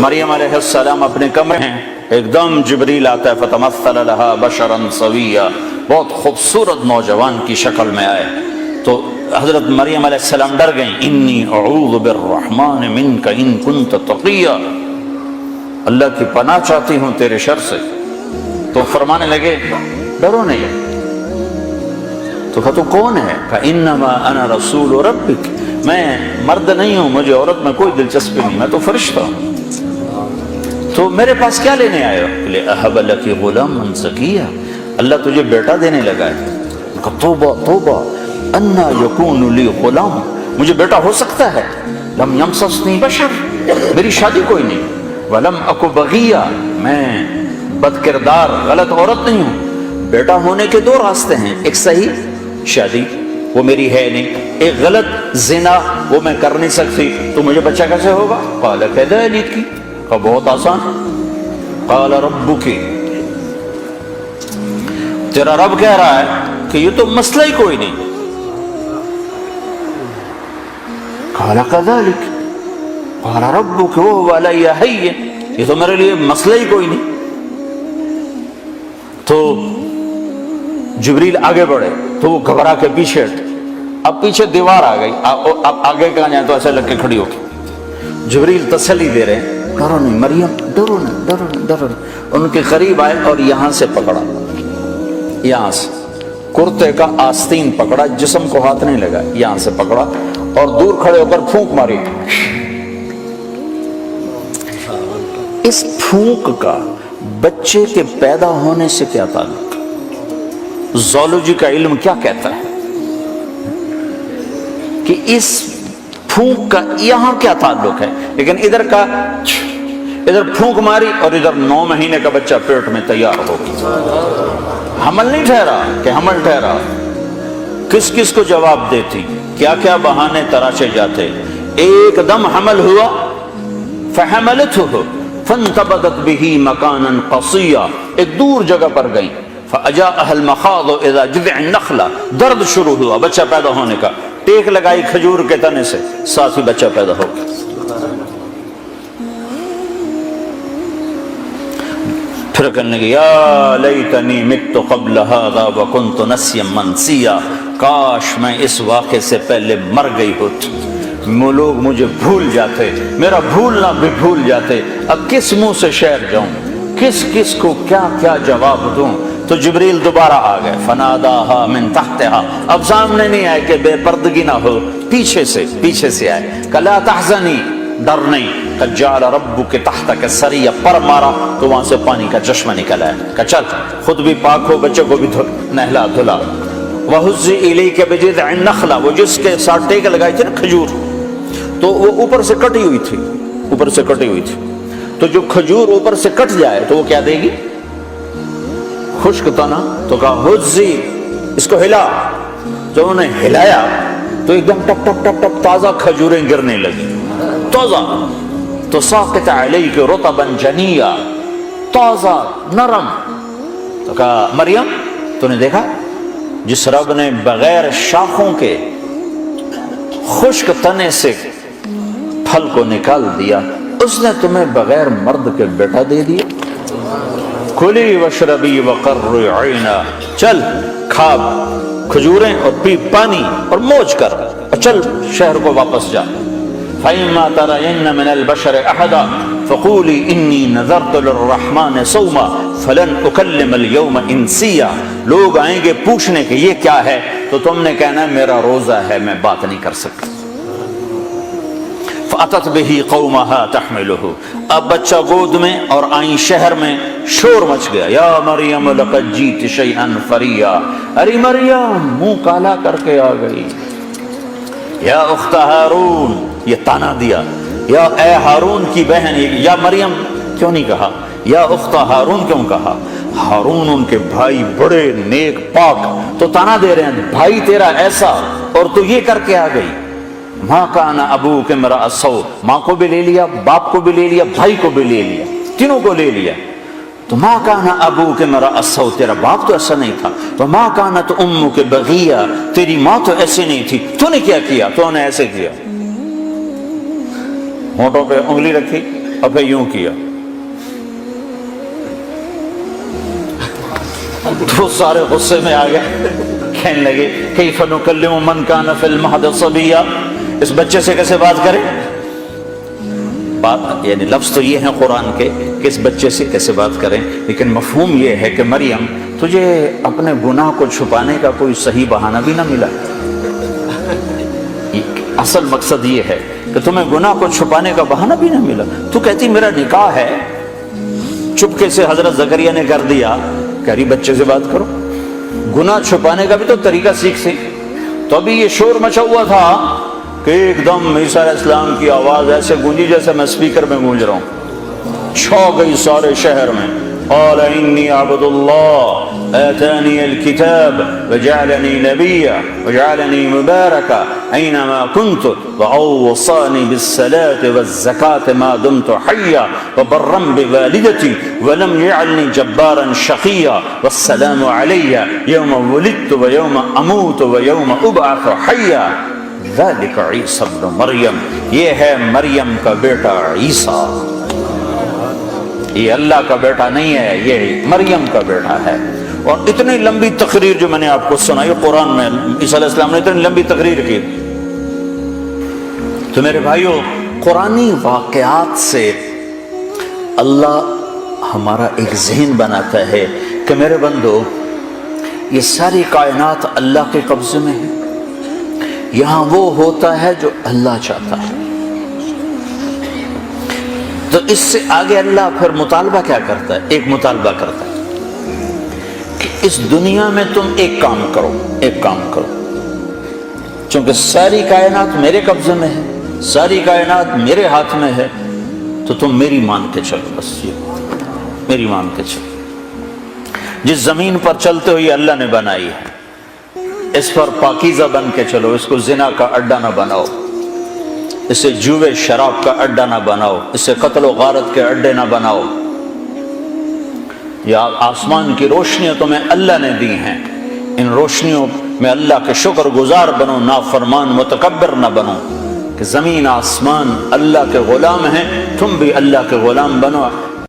مریم علیہ السلام اپنے کمرے ہیں، ایک دم جبریل آتا ہے، فتمثل لها بشرا سویا، بہت خوبصورت نوجوان کی شکل میں آئے تو حضرت مریم علیہ السلام ڈر گئیں، انی اعوذ بالرحمن منک ان کنت تقیا، اللہ کی پناہ چاہتی ہوں تیرے شر سے۔ تو فرمانے لگے ڈرو نہیں، تو کہا تو کون ہے؟ کہا انما انا رسول ربک، میں مرد نہیں ہوں، مجھے عورت میں کوئی دلچسپی نہیں، میں تو فرشتہ ہوں، تو میرے پاس کیا لینے آئے ہو؟ کہ اہب لک غلاما زکیا، اللہ تجھے بیٹا دینے لگا ہے۔ کہا توبہ توبہ، انا یکون لی غلام، مجھے بیٹا ہو سکتا ہے؟ لم یمسسنی بشر، میری شادی کوئی نہیں، ولم اکو بغیا، میں بد کردار غلط عورت نہیں ہوں۔ بیٹا ہونے کے دو راستے ہیں، ایک صحیح شادی وہ میری ہے نہیں، ایک غلط زنا وہ میں کر نہیں سکتی، تو مجھے بچہ کیسے ہوگا؟ قال کذالک، کہا بہت آسان، قال ربک، تیرا رب کہہ رہا ہے کہ یہ تو مسئلہ ہی کوئی نہیں۔ قال کذالک قال ربک وهو علی ہین، یہ تو میرے لیے مسئلہ ہی کوئی نہیں۔ تو جبریل آگے بڑھے تو وہ گھبرا کے پیچھے ہٹے، اب پیچھے دیوار آ گئی، اب آگے کہاں جائیں تو ایسے لگ کے کھڑی ہو گئی۔ جبریل تسلی دے رہے ہیں، ڈرو نہیں مریم، ڈرو نہیں ڈرو نہیں ڈرو نہیں۔ ان کے قریب آئے اور یہاں سے پکڑا، یہاں سے کرتے کا آستین پکڑا، جسم کو ہاتھ نہیں لگا، یہاں سے پکڑا اور دور کھڑے ہو کر پھونک ماری۔ اس پھونک کا بچے کے پیدا ہونے سے کیا تعلق؟ زولوجی کا علم کیا کہتا ہے کہ اس پھونک کا یہاں کیا تعلق ہے؟ لیکن ادھر کا ادھر پھونک ماری اور ادھر 9 مہینے کا بچہ پیٹ میں تیار ہو گیا، حمل نہیں ٹھہرا کہ حمل ٹھہرا۔ کس کس کو جواب دیتی، کیا کیا بہانے تراشے جاتے، ایک دم حمل ہوا، فحملته فانتبذت به مکانا قصیا، ایک دور جگہ پر گئی، فاجاءها المخاض اذا جذع النخلہ، درد شروع ہوا بچہ پیدا ہونے کا، ٹیک لگائی کھجور کے تنے سے، ساتھ ہی بچہ پیدا ہو گیا۔ پھر کہنے لگی یا لیتنی مت قبل هذا وکنت نسیا منسیا، کاش میں اس واقعے سے پہلے مر گئی ہوتی، لوگ مجھے بھول جاتے، میرا بھولنا بھی بھول جاتے، اب کس منہ سے شعر جاؤں، کس کس کو کیا کیا جواب دوں۔ تو جبریل دوبارہ آ گئے، فناداہا من تحتہا، اب سامنے نہیں آئے کہ بے پردگی نہ ہو، پیچھے سے آئے، کہ لا تحزنی، ڈر نہیں، قد جعل ربک تحتک سریا، پر مارا تو وہاں سے پانی کا چشمہ نکل آیا، کہ چل خود بھی پاک ہو، بچے کو بھی نہلا دھلا۔ وَهُزِّ إِلَيْكَ بِجِذْعِ النَّخْلَةِ، وہ جس کے ساتھ ٹیک لگائی تھی نا کھجور، تو وہ اوپر سے کٹی ہوئی تھی، اوپر سے کٹی ہوئی تھی، تو جو کھجور اوپر سے کٹ جائے تو وہ کیا دے گی؟ خشک تنا، تو کہا ہزی، اس کو ہلا، جب انہوں نے ہلایا تو ایک دم ٹپ ٹپ ٹپ ٹپ تازہ کھجوریں گرنے لگی، تازہ، تو ساقط علیک رطبا جنیا، تازہ نرم۔ تو کہا مریم تو نے دیکھا جس رب نے بغیر شاخوں کے خشک تنے سے پھل کو نکال دیا، اس نے تمہیں بغیر مرد کے بیٹا دے دیا۔ کلی وشربی وقرری عینا، چل کھا کھجوریں اور پی پانی اور موج کر، اور چل شہر کو واپس جا۔ فَإِمَّا تَرَيِنَّ مِنَ الْبَشَرِ أَحَدًا فَقُولِي إِنِّي نَذَرْتُ لِلرَّحْمَنِ صَوْمًا فَلَنْ أُكَلِّمَ الْيَوْمَ إِنسِيًّا، لوگ آئیں گے پوچھنے کہ یہ کیا ہے، تو تم نے کہنا میرا روزہ ہے، میں بات نہیں کر سکتا۔ فَأَتَتْ بِهِ قَوْمَهَا تَحْمِلُهُ، اب بچہ گود میں اور آئیں شہر میں، شور مچ گیا، یا مریم لقد جیت شیئا فریا، ارے مریم منہ کالا کر کے آ گئی، یا اخت ہارون، یہ تانا دیا، یا اے ہارون کی بہن، یا مریم کیوں نہیں کہا، یا اخت ہارون کیوں کہا؟ ہارون ان کے بھائی بڑے نیک پاک، تو تانا دے رہے ہیں بھائی تیرا ایسا اور تو یہ کر کے آ گئی۔ ماں کان ابوک امرأ سوء، ماں کو بھی لے لیا، باپ کو بھی لے لیا، بھائی کو بھی لے لیا، تینوں کو لے لیا۔ تو ماں کان ابوک امرأ سوء، تیرا باپ تو ایسا نہیں تھا، وما کانت امک بغیہ، تیری ماں تو ایسے نہیں تھی، تو نے کیا کیا؟ تو نے ایسے کیا، ہونٹوں پہ انگلی رکھی، اب یوں کیا تو سارے غصے میں آ گئے، کہنے لگے کیف نکلم من کان فی المہد صبیا، اس بچے سے کیسے بات کریں؟ بات یعنی لفظ تو یہ ہیں قرآن کے کہ اس بچے سے کیسے بات کریں، لیکن مفہوم یہ ہے کہ مریم تجھے اپنے گناہ کو چھپانے کا کوئی صحیح بہانہ بھی نہ ملا۔ اصل مقصد یہ ہے کہ تمہیں گناہ کو چھپانے کا بہانہ بھی نہ ملا، تو کہتی میرا نکاح ہے، چپکے سے حضرت زکریا نے کر دیا، کہہ رہی بچے سے بات کرو، گناہ چھپانے کا بھی تو طریقہ سیکھ۔ تو ابھی یہ شور مچا ہوا تھا کہ ایک دم عیسیٰ علیہ السلام کی آواز ایسے گونجی جیسے میں اسپیکر میں گونج رہا ہوں، چھا گئی سارے شہر میں۔ قال انی عبد اللہ آتانی الکتاب وجعلنی نبیا وجعلنی مبارکا اینما کنت واوصانی بالصلاة والزکاة ما دمت حیا وبرا بوالدتی ولم یجعلنی جبارا شقیا والسلام علی یوم ولدت ویوم اموت ویوم ابعث حیا ذلک عیسی ابن مریم، یہ ہے مریم کا بیٹا عیسیٰ، یہ اللہ کا بیٹا نہیں ہے، یہ مریم کا بیٹا ہے۔ اور اتنی لمبی تقریر جو میں نے آپ کو سنائی قرآن میں، عیسیٰ علیہ السلام نے اتنی لمبی تقریر کی۔ تو میرے بھائیوں، قرآنی واقعات سے اللہ ہمارا ایک ذہن بناتا ہے کہ میرے بندو یہ ساری کائنات اللہ کے قبضے میں ہے، یہاں وہ ہوتا ہے جو اللہ چاہتا ہے۔ تو اس سے آگے اللہ پھر مطالبہ کیا کرتا ہے؟ ایک مطالبہ کرتا ہے کہ اس دنیا میں تم ایک کام کرو، ایک کام کرو، چونکہ ساری کائنات میرے قبضے میں ہے، ساری کائنات میرے ہاتھ میں ہے، تو تم میری مان کے چلو، بس یہ میری مان کے چلو۔ جس زمین پر چلتے ہوئے اللہ نے بنائی ہے، اس پر پاکیزہ بن کے چلو، اس کو زنا کا اڈا نہ بناؤ، اسے جوے شراب کا اڈا نہ بناؤ، اسے قتل و غارت کے اڈے نہ بناؤ۔ یا آسمان کی روشنیاں تمہیں اللہ نے دی ہیں، ان روشنیوں میں اللہ کے شکر گزار بنو، نافرمان متکبر نہ بنو، کہ زمین آسمان اللہ کے غلام ہیں، تم بھی اللہ کے غلام بنو۔